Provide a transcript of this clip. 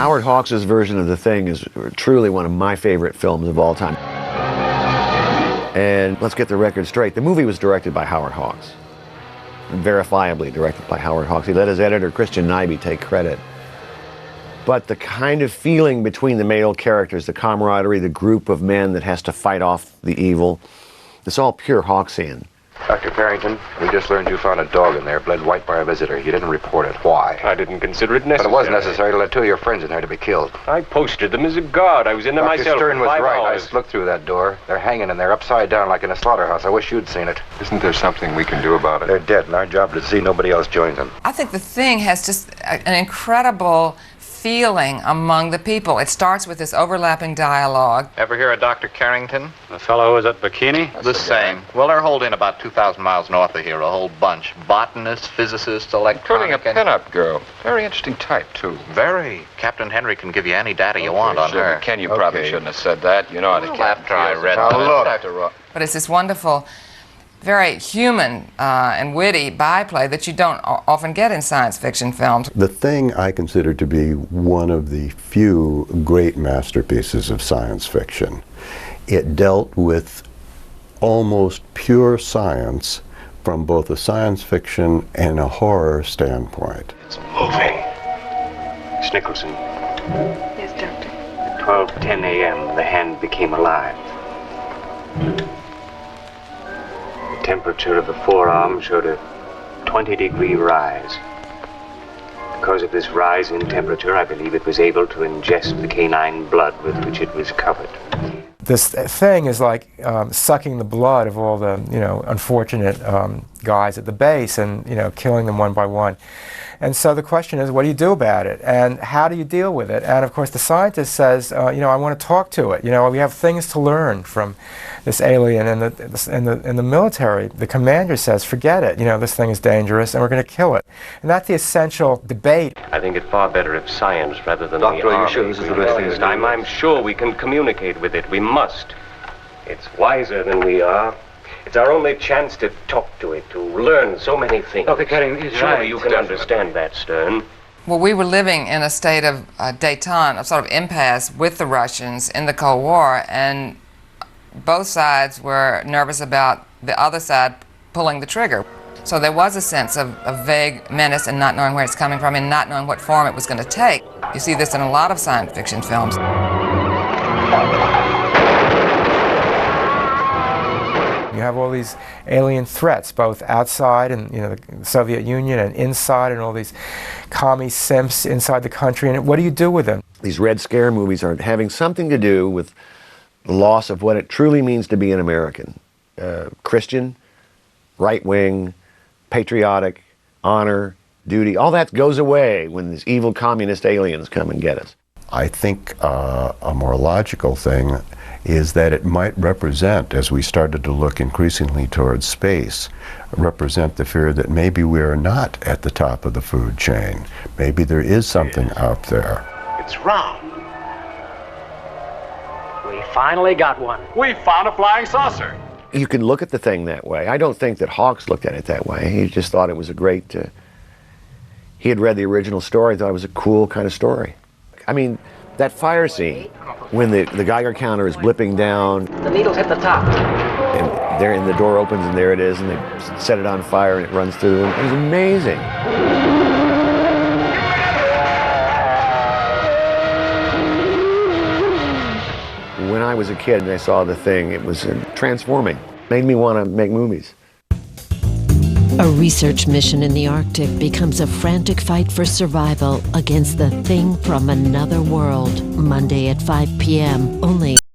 Howard Hawks' version of The Thing is truly one of my favorite films of all time. And let's get the record straight. The movie was directed by Howard Hawks. Verifiably directed by Howard Hawks. He let his editor, Christian Nyby, take credit. But the kind of feeling between the male characters, the camaraderie, the group of men that has to fight off the evil, it's all pure Hawksian. Dr. Farrington, we just learned you found a dog in there, bled white by a visitor. You didn't report it. Why? I didn't consider it necessary. But it was necessary to let 2 of your friends in there to be killed. I posted them as a guard. I was in there Dr. myself Stern for was 5 right. I hours. just looked through that door. They're hanging in there upside down like in a slaughterhouse. I wish you'd seen it. Isn't there something we can do about it? They're dead, and our job is to see nobody else joins them. I think The Thing has just an incredible feeling among the people. It starts with this overlapping dialogue. Ever hear of Dr. Carrington? The fellow who was at Bikini? The same. Well, they're holding about 2,000 miles north of here, a whole bunch. Botanists, physicists, Including a electronic... pin-up girl. Very interesting type, too. Very. Captain Henry can give you any data you want on her. Ken, you probably shouldn't have said that. You know how the cat after I read that. look. But it's this wonderful, very human and witty byplay that you don't often get in science fiction films. The Thing I consider to be one of the few great masterpieces of science fiction. It dealt with almost pure science from both a science fiction and a horror standpoint. It's moving. Miss Nicholson. Yes, Doctor. At 12:10 a.m., the hand became alive. The temperature of the forearm showed a 20-degree rise. Because of this rise in temperature, I believe it was able to ingest the canine blood with which it was covered. This thing is like sucking the blood of all the, unfortunate guys at the base and, killing them one by one. And so the question is, what do you do about it? And how do you deal with it? And of course the scientist says, I want to talk to it. We have things to learn from this alien. And in the military, the commander says, forget it. This thing is dangerous and we're going to kill it. And that's the essential debate. I think it's far better if science rather than Doctor, the are you army. sure this is the best thing to do? I'm sure we can communicate with it. We must. It's wiser than we are. It's our only chance to talk to it, to learn so many things. Dr. Carrington is Surely right. you can understand that, Stern. Well, we were living in a state of détente, a sort of impasse with the Russians in the Cold War, and both sides were nervous about the other side pulling the trigger. So there was a sense of vague menace and not knowing where it's coming from and not knowing what form it was going to take. You see this in a lot of science fiction films. You have all these alien threats, both outside and the Soviet Union and inside, and all these commie simps inside the country. And what do you do with them? These Red Scare movies are having something to do with the loss of what it truly means to be an American. Christian, right-wing, patriotic, honor, duty, all that goes away when these evil communist aliens come and get us. I think a more logical thing is that it might represent, as we started to look increasingly towards space, represent the fear that maybe we're not at the top of the food chain. Maybe there is something out there. It's round. We finally got one. We found a flying saucer. You can look at the thing that way. I don't think that Hawks looked at it that way. He just thought it was a great... he had read the original story, thought it was a cool kind of story. I mean, that fire scene, when the Geiger counter is blipping down... The needles hit the top. And the door opens and there it is, and they set it on fire and it runs through. It was amazing. When I was a kid and I saw The Thing, it was transforming. Made me want to make movies. A research mission in the Arctic becomes a frantic fight for survival against the thing from another world. Monday at 5 p.m. only